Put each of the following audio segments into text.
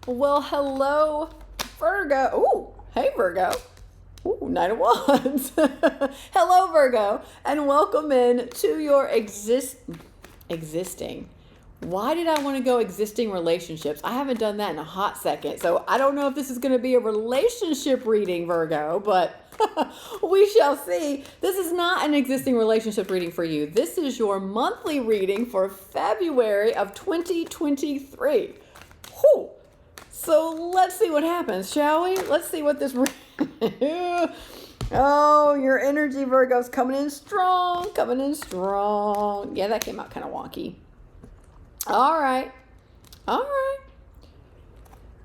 Well, hello, Virgo. Ooh, hey, Virgo. Ooh, Knight of Wands. Hello, Virgo, and welcome in to your existing. Why did I want to go existing relationships? I haven't done that in a hot second, so I don't know if this is going to be a relationship reading, Virgo, but we shall see. This is not an existing relationship reading for you. This is your monthly reading for February of 2023. Whew. So let's see what happens, shall we? Let's see what this... Oh, your energy, Virgo's coming in strong, coming in strong. Yeah, that came out kind of wonky. All right.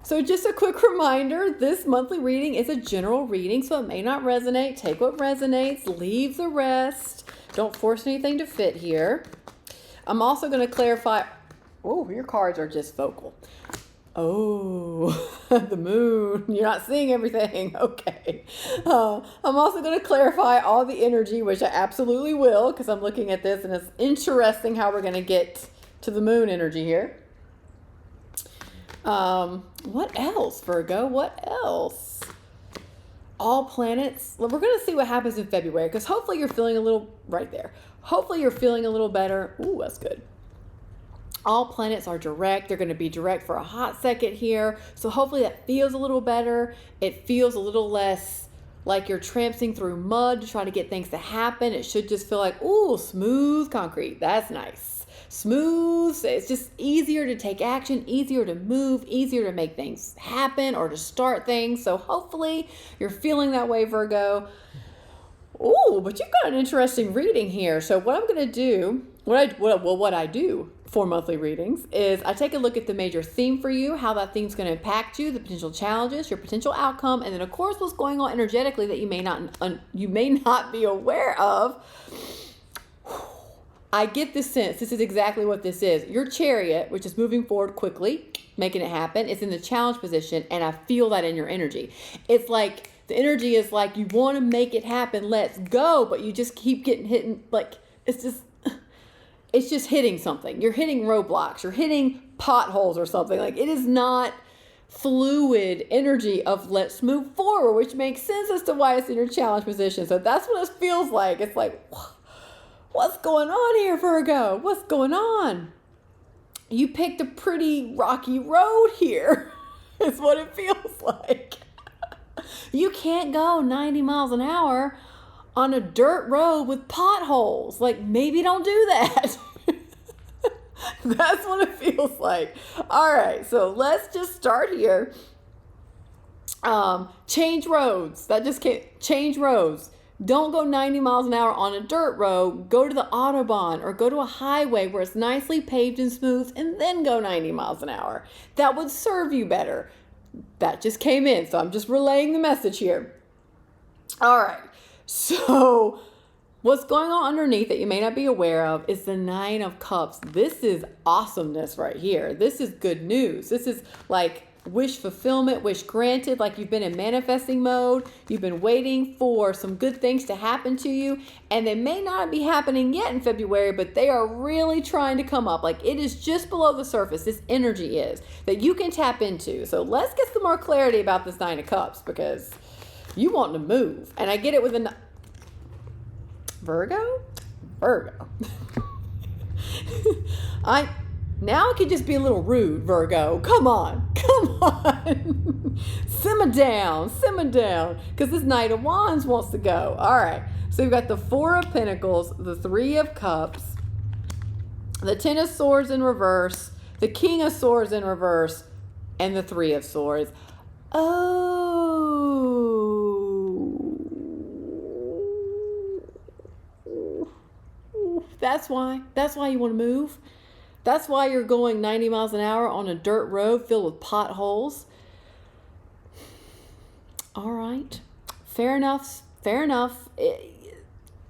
So just a quick reminder, this monthly reading is a general reading, so it may not resonate. Take what resonates, leave the rest. Don't force anything to fit here. I'm also going to clarify... Oh, your cards are just vocal. Oh, the moon. You're not seeing everything. Okay. I'm also going to clarify all the energy, which I absolutely will, because I'm looking at this, and it's interesting how we're going to get to the moon energy here. What else, Virgo? What else? All planets. Well, we're going to see what happens in February, because hopefully you're feeling a little... Right there. Hopefully you're feeling a little better. Ooh, that's good. All planets are direct. They're going to be direct for a hot second here. So hopefully that feels a little better. It feels a little less like you're tramping through mud to try to get things to happen. It should just feel like, ooh, smooth concrete. That's nice. Smooth. It's just easier to take action, easier to move, easier to make things happen or to start things. So hopefully you're feeling that way, Virgo. Ooh, but you've got an interesting reading here. So what I'm going to do, what I do for monthly readings is I take a look at the major theme for you, how that theme's going to impact you, the potential challenges, your potential outcome, and then of course what's going on energetically that you may not be aware of. I get this sense, this is exactly what this is. Your Chariot, which is moving forward quickly, making it happen, is in the challenge position, and I feel that in your energy. It's like the energy is like you want to make it happen, let's go, but you just keep getting hit, like it's just hitting something. You're hitting roadblocks. You're hitting potholes or something. Like it is not fluid energy of let's move forward, which makes sense as to why it's in your challenge position. So that's what it feels like. It's like, what's going on here, Virgo? What's going on? You picked a pretty rocky road here. Is what it feels like. You can't go 90 miles an hour on a dirt road with potholes. Like, maybe don't do that. That's what it feels like. All right, so let's just start here. Change roads. That just can't change roads. Don't go 90 miles an hour on a dirt road. Go to the Autobahn or go to a highway where it's nicely paved and smooth and then go 90 miles an hour. That would serve you better. That just came in, so I'm just relaying the message here. All right. So what's going on underneath that you may not be aware of is the Nine of Cups. This is awesomeness right here. This is good news. This is like wish fulfillment, wish granted, like you've been in manifesting mode. You've been waiting for some good things to happen to you, and they may not be happening yet in February, but they are really trying to come up. Like it is just below the surface. This energy is that you can tap into. So let's get some more clarity about this Nine of Cups because you want to move. And I get it with a Virgo. Now I could just be a little rude, Virgo. Come on. Simmer down. Because this Knight of Wands wants to go. All right. So you've got the Four of Pentacles, the Three of Cups, the Ten of Swords in reverse, the King of Swords in reverse, and the Three of Swords. That's why you want to move. That's why you're going 90 miles an hour on a dirt road filled with potholes. All right. Fair enough.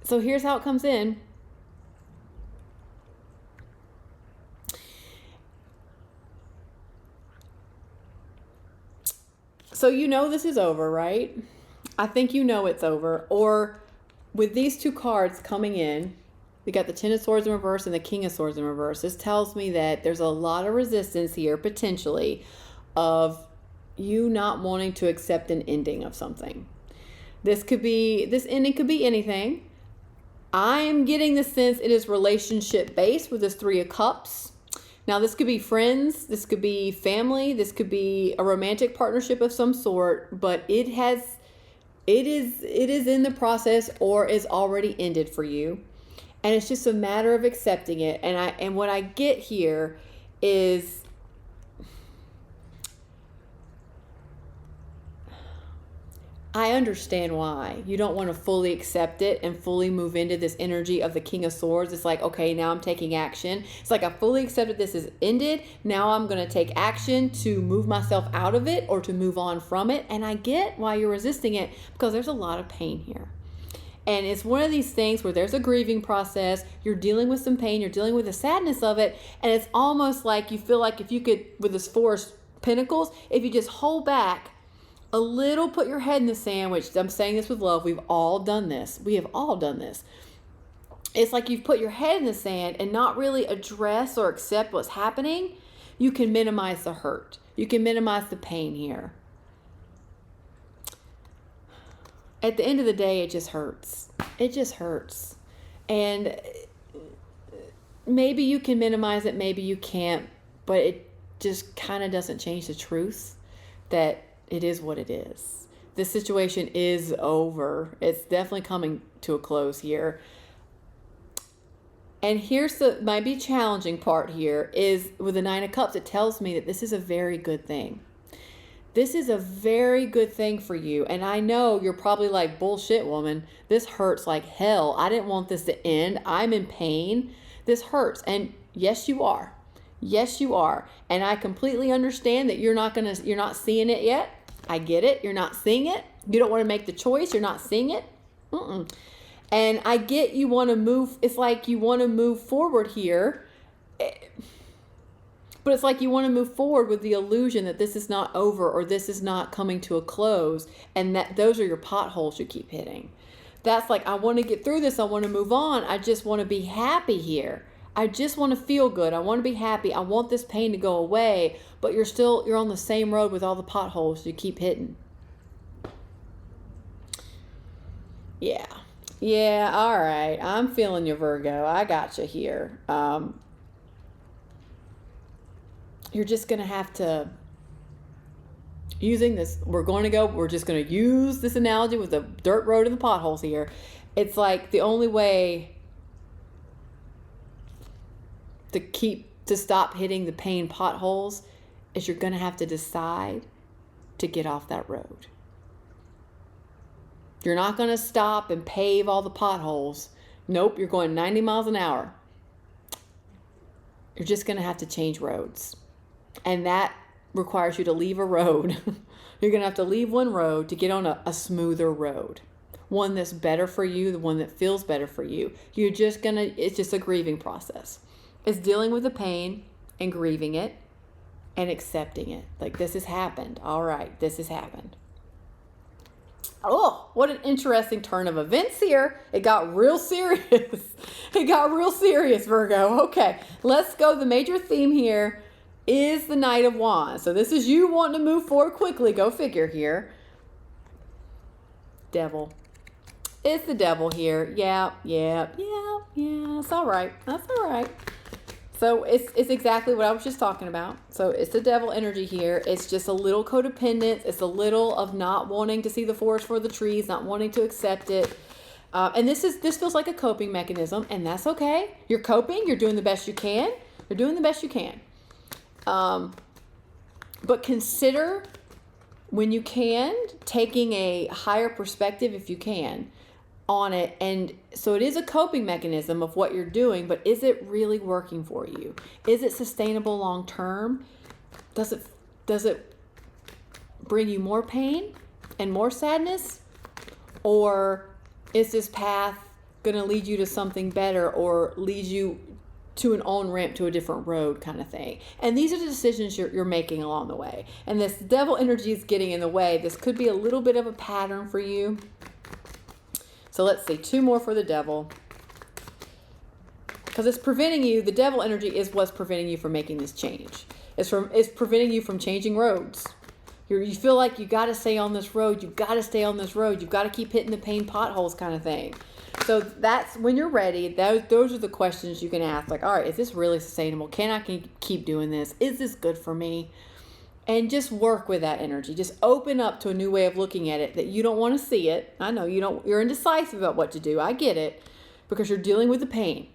So here's how it comes in. So you know this is over, right? I think you know it's over. Or with these two cards coming in, we got the Ten of Swords in reverse and the King of Swords in reverse. This tells me that there's a lot of resistance here, potentially, of you not wanting to accept an ending of something. This ending could be anything. I am getting the sense it is relationship based with this Three of Cups. Now, this could be friends, this could be family, this could be a romantic partnership of some sort, but it is in the process or is already ended for you. And it's just a matter of accepting it. And what I get here is I understand why you don't want to fully accept it and fully move into this energy of the King of Swords. It's like, okay, now I'm taking action. It's like I fully accepted this is ended. Now I'm going to take action to move myself out of it or to move on from it. And I get why you're resisting it, because there's a lot of pain here. And it's one of these things where there's a grieving process. You're dealing with some pain. You're dealing with the sadness of it. And it's almost like you feel like if you could, with this Four of Pentacles, if you just hold back a little, put your head in the sand, which I'm saying this with love. We've all done this. We have all done this. It's like you've put your head in the sand and not really address or accept what's happening. You can minimize the hurt. You can minimize the pain here. At the end of the day, it just hurts. It just hurts. And maybe you can minimize it, maybe you can't, but it just kind of doesn't change the truth that it is what it is. This situation is over. It's definitely coming to a close here. And here's the might be challenging part here is with the Nine of Cups, it tells me that this is a very good thing. This is a very good thing for you. And I know you're probably like, bullshit, woman. This hurts like hell. I didn't want this to end. I'm in pain. This hurts. And yes, you are. Yes, you are. And I completely understand that you're not seeing it yet. I get it. You're not seeing it. You don't want to make the choice. You're not seeing it. And I get you want to move. It's like you want to move forward here. But it's like you want to move forward with the illusion that this is not over or this is not coming to a close. And that those are your potholes you keep hitting. That's like, I want to get through this. I want to move on. I just want to be happy here. I just want to feel good. I want to be happy. I want this pain to go away, but you're on the same road with all the potholes you keep hitting. Yeah. Yeah, all right. I'm feeling you, Virgo. I got you here. You're just going to have to, using this, we're just going to use this analogy with the dirt road and the potholes here. It's like the only way to stop hitting the pain potholes is you're going to have to decide to get off that road. You're not going to stop and pave all the potholes. Nope, you're going 90 miles an hour. You're just going to have to change roads. And that requires you to leave a road. You're going to have to leave one road to get on a smoother road. One that's better for you, the one that feels better for you. It's just a grieving process. It's dealing with the pain and grieving it and accepting it. Like, this has happened. All right, this has happened. Oh, what an interesting turn of events here. It got real serious. It got real serious, Virgo. Okay, let's go. The major theme here is the Knight of Wands. So this is you wanting to move forward quickly. Go figure here. Devil. It's the Devil here. Yeah. It's all right. That's all right. So it's exactly what I was just talking about. So it's the Devil energy here. It's just a little codependence. It's a little of not wanting to see the forest for the trees, not wanting to accept it. And this feels like a coping mechanism, and that's okay. You're coping. You're doing the best you can. You're doing the best you can. But consider, when you can, taking a higher perspective, if you can, on it. And so it is a coping mechanism of what you're doing, but is it really working for you? Is it sustainable long term? Does it bring you more pain and more sadness? Or is this path going to lead you to something better or lead you to an on-ramp to a different road kind of thing? And these are the decisions you're making along the way. And this Devil energy is getting in the way. This could be a little bit of a pattern for you. So let's see, 2 more for the Devil. Because it's preventing you, the Devil energy is what's preventing you from making this change. It's preventing you from changing roads. You feel like you got to stay on this road. You've got to stay on this road. You've got to keep hitting the pain potholes kind of thing. So that's when you're ready. Those are the questions you can ask. Like, all right, is this really sustainable? Can I keep doing this? Is this good for me? And just work with that energy. Just open up to a new way of looking at it that you don't want to see it. I know you're indecisive about what to do. I get it, because you're dealing with the pain.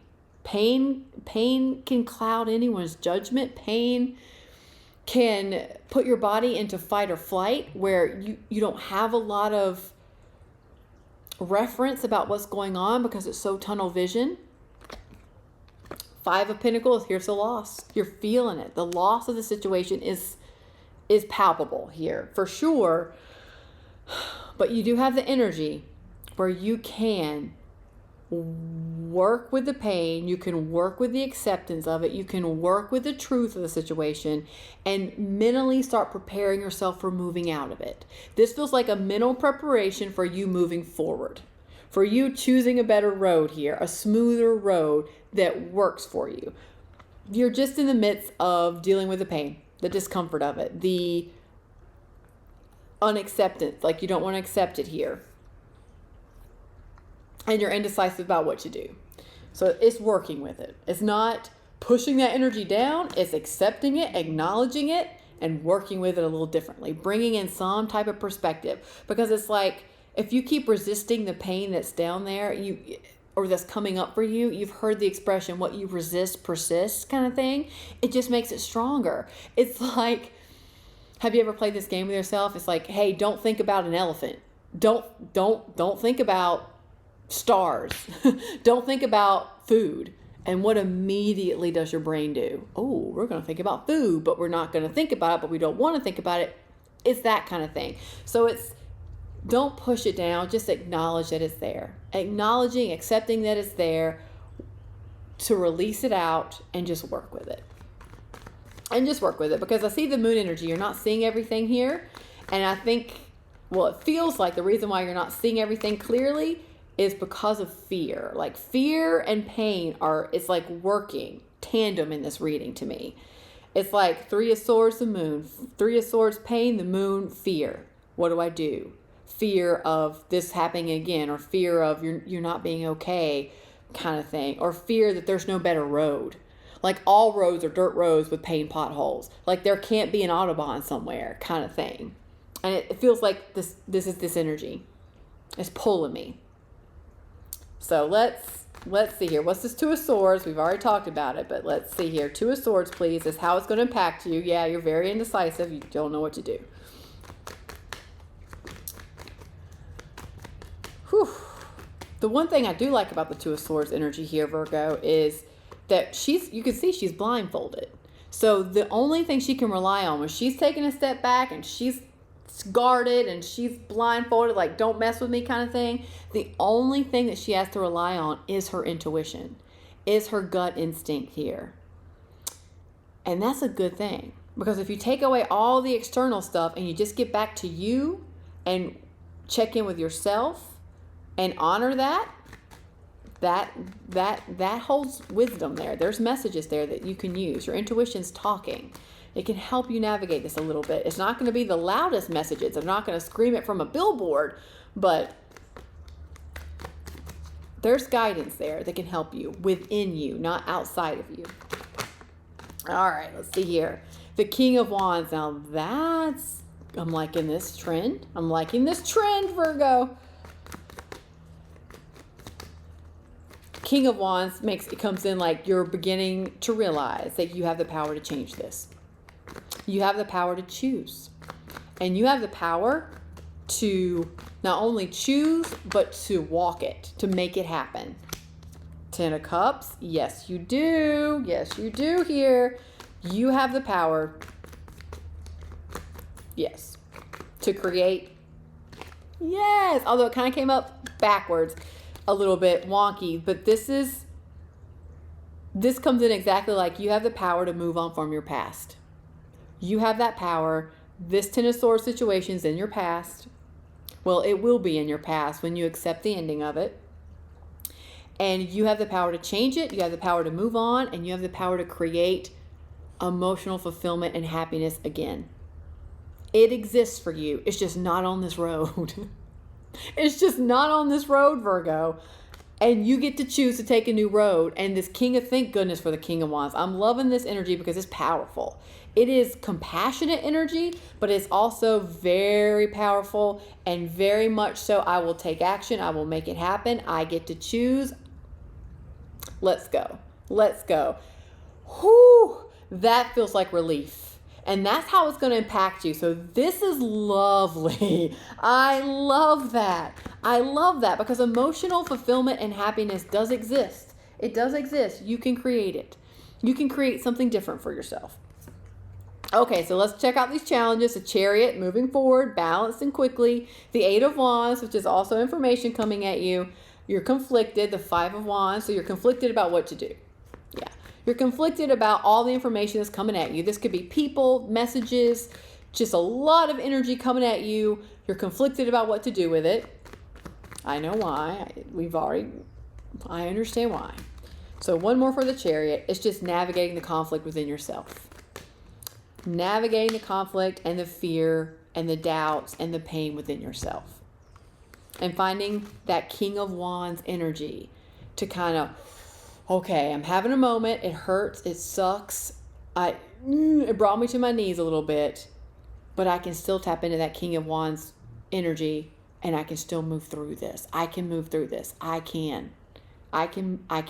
Pain can cloud anyone's judgment. Pain can put your body into fight or flight, where you don't have a lot of reference about what's going on because it's so tunnel vision. 5 of Pentacles, here's the loss. You're feeling it. The loss of the situation is palpable here for sure. But you do have the energy where you can work with the pain, you can work with the acceptance of it, you can work with the truth of the situation, and mentally start preparing yourself for moving out of it. This feels like a mental preparation for you moving forward, for you choosing a better road here, a smoother road that works for you. You're just in the midst of dealing with the pain, the discomfort of it, the unacceptance, like you don't want to accept it here. And you're indecisive about what to do. So it's working with it. It's not pushing that energy down. It's accepting it, acknowledging it, and working with it a little differently. Bringing in some type of perspective. Because it's like, if you keep resisting the pain that's down there, or that's coming up for you, you've heard the expression, what you resist persists kind of thing. It just makes it stronger. It's like, have you ever played this game with yourself? It's like, hey, don't think about an elephant. Don't think about stars. Don't think about food. And what immediately does your brain do? Oh, we're going to think about food, but we're not going to think about it, but we don't want to think about it. It's that kind of thing. So don't push it down. Just acknowledge that it's there. Acknowledging, accepting that it's there, to release it out and just work with it. And just work with it, because I see the moon energy. You're not seeing everything here. And I think, well, it feels like the reason why you're not seeing everything clearly is because of fear. Like fear and pain it's like working tandem in this reading to me. It's like 3 of Swords, the moon. 3 of Swords, pain, the moon, fear. What do I do? Fear of this happening again, or fear of you're not being okay kind of thing, or fear that there's no better road. Like all roads are dirt roads with pain potholes. Like there can't be an Autobahn somewhere kind of thing. And it feels like this is this energy. It's pulling me. So let's see here. What's this 2 of Swords? We've already talked about it, but let's see here. 2 of Swords, please. Is how it's going to impact you. Yeah, you're very indecisive. You don't know what to do. Whew. The one thing I do like about the 2 of Swords energy here, Virgo, is that you can see she's blindfolded. So the only thing she can rely on when she's taking a step back and she's guarded and she's blindfolded, like don't mess with me kind of thing, the only thing that she has to rely on is her intuition, is her gut instinct here. And that's a good thing, because if you take away all the external stuff and you just get back to you and check in with yourself and honor that holds wisdom there. There's messages there that you can use. Your intuition's talking. It can help you navigate this a little bit. It's not going to be the loudest messages. I'm not going to scream it from a billboard, but there's guidance there that can help you within you, not outside of you. All right, let's see here. The King of Wands. Now I'm liking this trend. I'm liking this trend, Virgo. King of Wands comes in like you're beginning to realize that you have the power to change this. You have the power to choose. And you have the power to not only choose, but to walk it, to make it happen. 10 of Cups. Yes, you do. Yes, you do here. You have the power, yes, to create. Yes, although it kind of came up backwards a little bit wonky, but this comes in exactly like you have the power to move on from your past. You have that power. This 10 of Swords situation is in your past. Well, it will be in your past when you accept the ending of it. And you have the power to change it. You have the power to move on. And you have the power to create emotional fulfillment and happiness again. It exists for you. It's just not on this road. It's just not on this road, Virgo. And you get to choose to take a new road. And this thank goodness for the King of Wands. I'm loving this energy because it's powerful. It is compassionate energy, but it's also very powerful and very much so. I will take action. I will make it happen. I get to choose. Let's go. Let's go. Whew, that feels like relief. And that's how it's going to impact you. So this is lovely. I love that. I love that because emotional fulfillment and happiness does exist. It does exist. You can create it. You can create something different for yourself. Okay, so let's check out these challenges. The Chariot, moving forward, balanced and quickly. The Eight of Wands, which is also information coming at you. You're conflicted. The Five of Wands, so you're conflicted about what to do. Yeah. You're conflicted about all the information that's coming at you. This could be people, messages, just a lot of energy coming at you. You're conflicted about what to do with it. I know why. I understand why. So one more for the Chariot. It's just navigating the conflict within yourself. Navigating the conflict and the fear and the doubts and the pain within yourself. And finding that King of Wands energy to kind of, okay, I'm having a moment. It hurts. It sucks. It brought me to my knees a little bit, but I can still tap into that King of Wands energy and I can still move through this. I can move through this. I can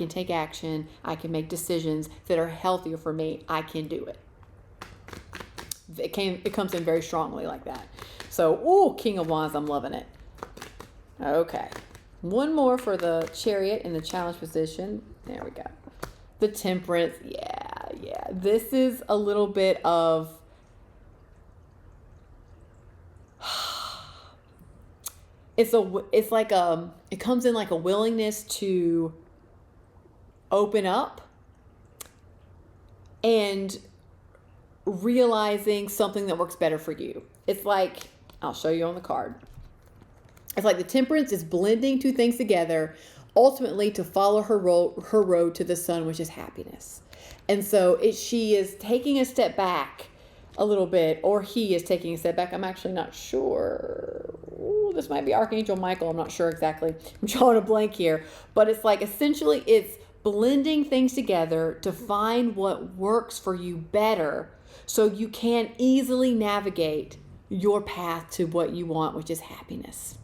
take action. I can make decisions that are healthier for me. I can do it. It comes in very strongly like that. So, King of Wands, I'm loving it. Okay. One more for the Chariot in the challenge position. There we go. The Temperance. Yeah. This is a little bit of it comes in like a willingness to open up and realizing something that works better for you. It's like, I'll show you on the card. It's like the Temperance is blending two things together, ultimately to follow her road to the sun, which is happiness. And so she is taking a step back a little bit, or he is taking a step back. I'm actually not sure. This might be Archangel Michael. I'm not sure exactly. I'm drawing a blank here. But it's like essentially it's blending things together to find what works for you better so you can easily navigate your path to what you want, which is happiness.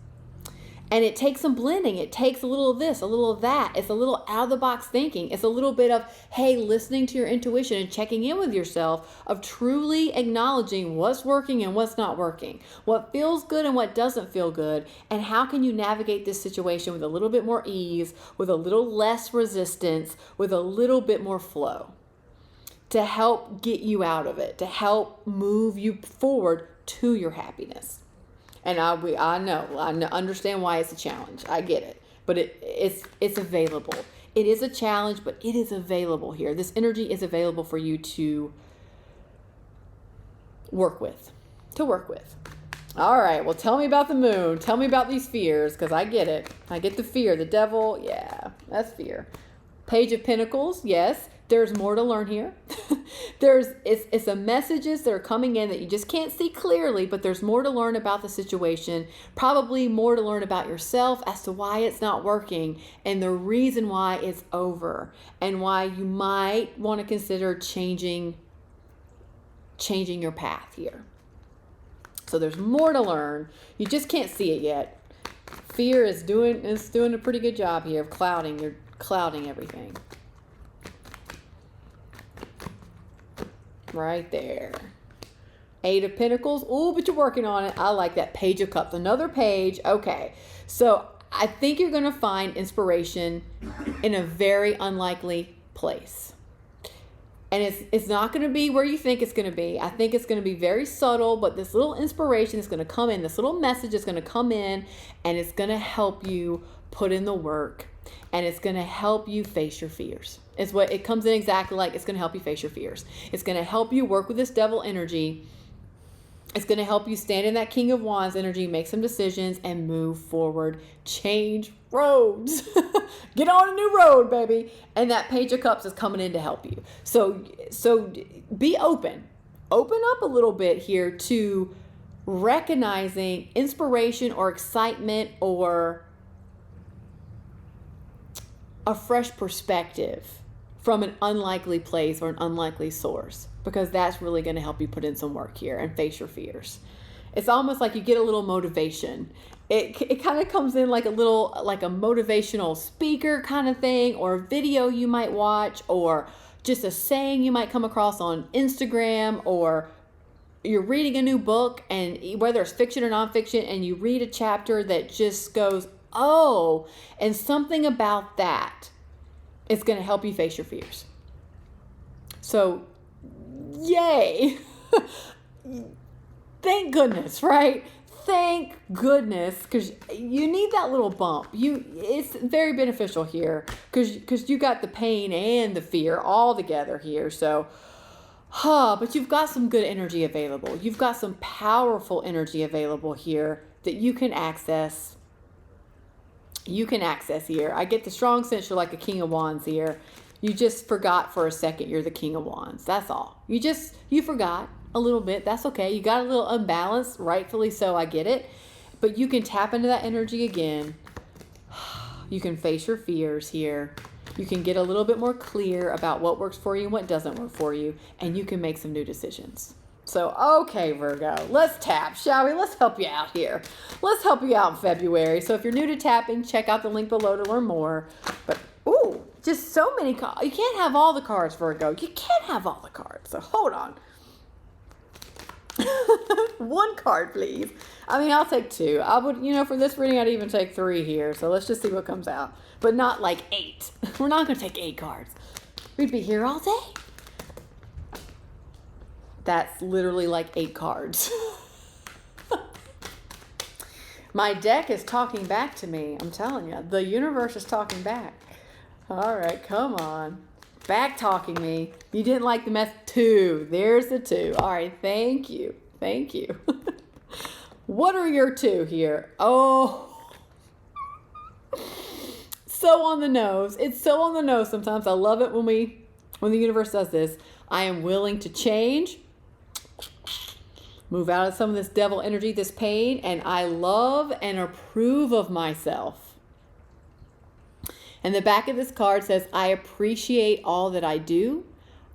And it takes some blending. It takes a little of this, a little of that. It's a little out of the box thinking. It's a little bit of, hey, listening to your intuition and checking in with yourself, of truly acknowledging what's working and what's not working, what feels good and what doesn't feel good, and how can you navigate this situation with a little bit more ease, with a little less resistance, with a little bit more flow to help get you out of it, to help move you forward to your happiness. And I understand why it's a challenge. I get it. But it's available. It is a challenge, but it is available here. This energy is available for you to work with. All right. Well, tell me about the moon. Tell me about these fears, because I get it. I get the fear. The devil, yeah, that's fear. Page of Pentacles, yes. There's more to learn here. It's the messages that are coming in that you just can't see clearly, but there's more to learn about the situation, probably more to learn about yourself as to why it's not working and the reason why it's over, and why you might want to consider changing your path here. So there's more to learn. You just can't see it yet. Fear is doing a pretty good job here of clouding. You're clouding everything. Right there. Eight of Pentacles. Oh, but you're working on it. I like that. Page of Cups. Another page. Okay. So I think you're going to find inspiration in a very unlikely place. And it's not going to be where you think it's going to be. I think it's going to be very subtle, but this little inspiration is going to come in. This little message is going to come in, and it's going to help you put in the work, and it's going to help you face your fears. It's what it comes in exactly like. It's going to help you face your fears. It's going to help you work with this devil energy It's going to help you stand in that King of Wands energy, make some decisions, and move forward. Change roads. Get on a new road, baby. And that Page of Cups is coming in to help you. So be open. Open up a little bit here to recognizing inspiration or excitement or a fresh perspective from an unlikely place or an unlikely source, because that's really going to help you put in some work here and face your fears. It's almost like you get a little motivation. It kind of comes in like a little, like a motivational speaker kind of thing, or a video you might watch, or just a saying you might come across on Instagram, or you're reading a new book, and whether it's fiction or nonfiction, and you read a chapter that just goes, oh, and something about that, it's going to help you face your fears. So, yay. Thank goodness, right? Thank goodness, because you need that little bump. It's very beneficial here, because you got the pain and the fear all together here. So, but you've got some good energy available. You've got some powerful energy available here that you can access. Here. I get the strong sense you're like a King of Wands here. You just forgot for a second you're the King of Wands. That's all. You forgot a little bit. That's okay. You got a little unbalanced, rightfully so. I get it. But you can tap into that energy again. You can face your fears here. You can get a little bit more clear about what works for you and what doesn't work for you. And you can make some new decisions. So, okay, Virgo, let's tap, shall we? Let's help you out here. Let's help you out in February. So if you're new to tapping, check out the link below to learn more. But, ooh, just so many cards. You can't have all the cards, Virgo. You can't have all the cards. So hold on. One card, please. I mean, I'll take two. I would, for this reading, I'd even take 3 here. So let's just see what comes out. But not like 8. We're not going to take 8 cards. We'd be here all day. That's literally like 8 cards. My deck is talking back to me. I'm telling you, the universe is talking back. All right, come on. Back talking me. You didn't like the mess. 2. There's the 2. All right, thank you. Thank you. What are your 2 here? Oh, so on the nose. It's so on the nose sometimes. I love it when the universe does this. I am willing to change. Move out of some of this devil energy, this pain, and I love and approve of myself. And the back of this card says, I appreciate all that I do.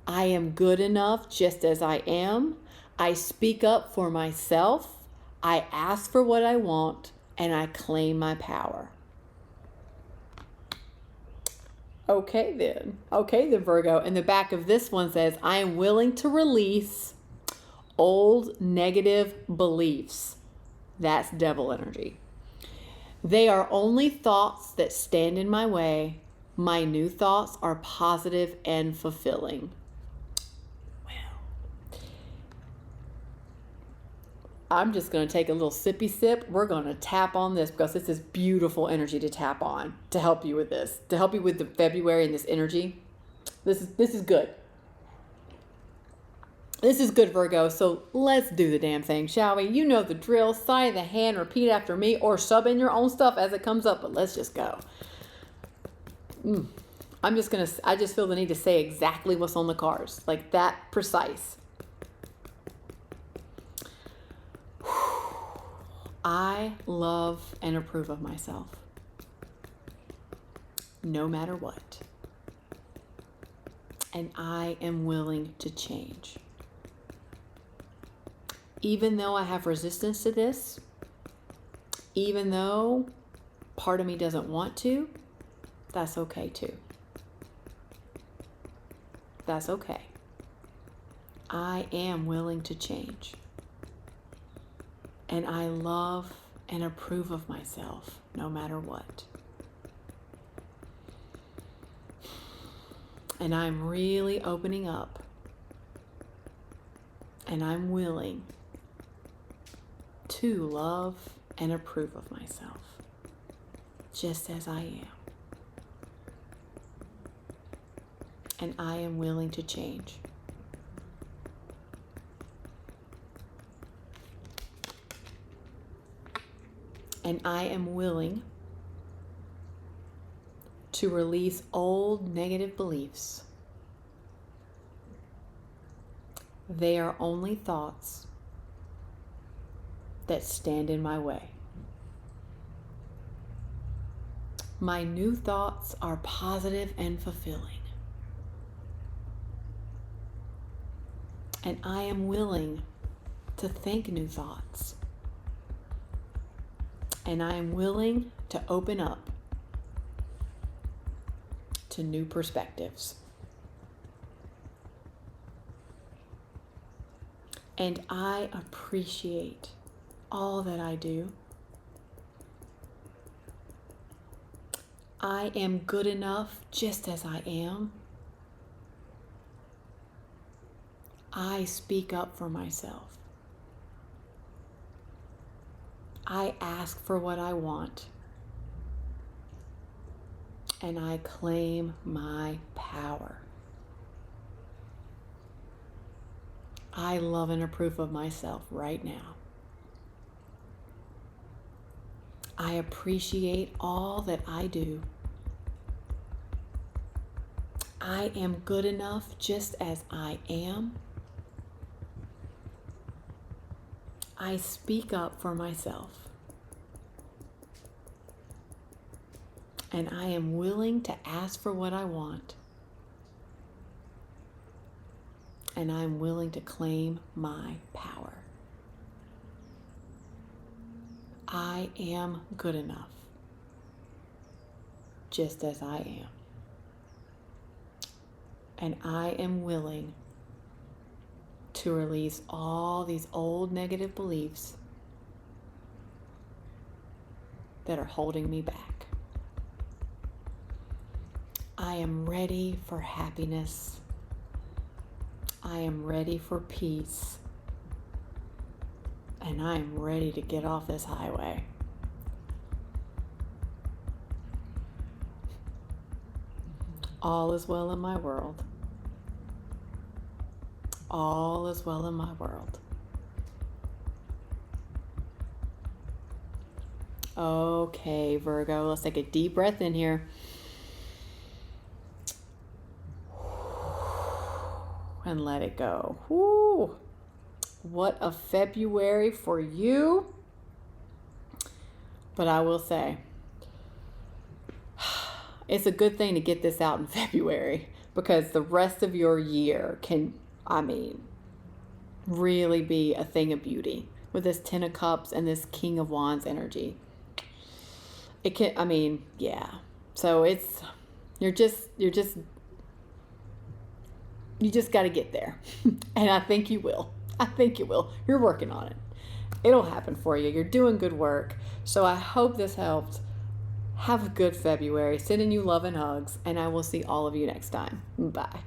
I am good enough just as I am. I speak up for myself. I ask for what I want, and I claim my power. Okay then, Virgo. And the back of this one says, I am willing to release old negative beliefs. That's devil energy. They are only thoughts that stand in my way. My new thoughts are positive and fulfilling. Well, I'm just going to take a little sippy sip. We're going to tap on this because this is beautiful energy to tap on to help you with this, to help you with the February and this energy. This is good. This is good, Virgo, so let's do the damn thing, shall we? You know the drill. Side of the hand, repeat after me, or sub in your own stuff as it comes up, but let's just go. I just feel the need to say exactly what's on the cards, like that precise. I love and approve of myself, no matter what. And I am willing to change. Even though I have resistance to this, even though part of me doesn't want to, that's okay too. That's okay. I am willing to change. And I love and approve of myself no matter what. And I'm really opening up. And I'm willing to love and approve of myself, just as I am. And I am willing to change. And I am willing to release old negative beliefs. They are only thoughts that stand in my way. My new thoughts are positive and fulfilling. And I am willing to think new thoughts. And I am willing to open up to new perspectives. And I appreciate all that I do. I am good enough just as I am. I speak up for myself. I ask for what I want. And I claim my power. I love and approve of myself right now. I appreciate all that I do. I am good enough just as I am. I speak up for myself. And I am willing to ask for what I want. And I'm willing to claim my power. I am good enough, just as I am. And I am willing to release all these old negative beliefs that are holding me back. I am ready for happiness. I am ready for peace. And I am ready to get off this highway. All is well in my world. All is well in my world. Okay, Virgo, let's take a deep breath in here. And let it go. Woo! What a February for you. But I will say, it's a good thing to get this out in February, because the rest of your year can, really be a thing of beauty with this Ten of Cups and this King of Wands energy. It can, yeah. So it's, you just got to get there. And I think you will. You're working on it. It'll happen for you. You're doing good work. So I hope this helped. Have a good February. Sending you love and hugs. And I will see all of you next time. Bye.